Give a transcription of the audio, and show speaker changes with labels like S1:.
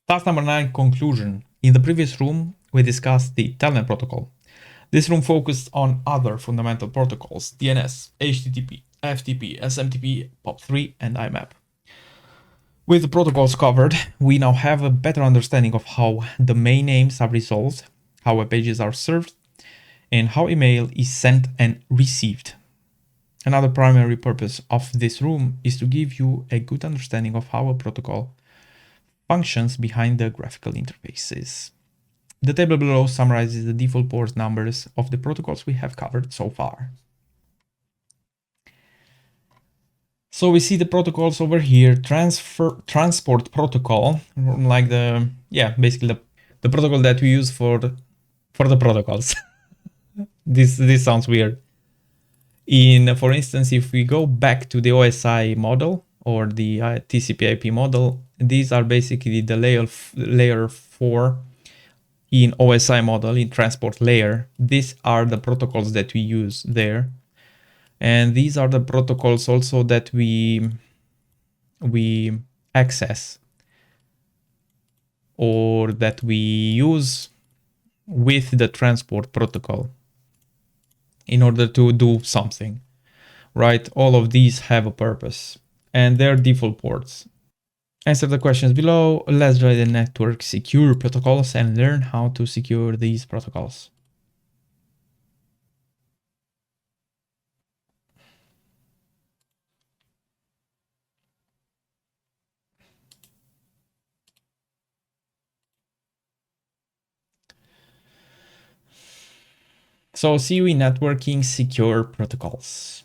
S1: Task number 9, conclusion. In the previous room, we discussed the Telnet protocol. This room focused on other fundamental protocols: DNS, HTTP, FTP, SMTP, POP3, and IMAP. With the protocols covered, we now have a better understanding of how domain names are resolved, how web pages are served, and how email is sent and received. Another primary purpose of this room is to give you a good understanding of how a protocol functions behind the graphical interfaces. The table below summarizes the default port numbers of the protocols we have covered so far. So we see the protocols over here: transport protocol, like basically the protocol that we use for the protocols. This sounds weird. For instance, if we go back to the OSI model or the TCP/IP model, these are basically the layer 4 in OSI model, in transport layer. These are the protocols that we use there. And these are the protocols also that we access or that we use with the transport protocol in order to do something, right? All of these have a purpose and they're default ports. Answer the questions below. Let's try the network secure protocols and learn how to secure these protocols. So CUE networking secure protocols.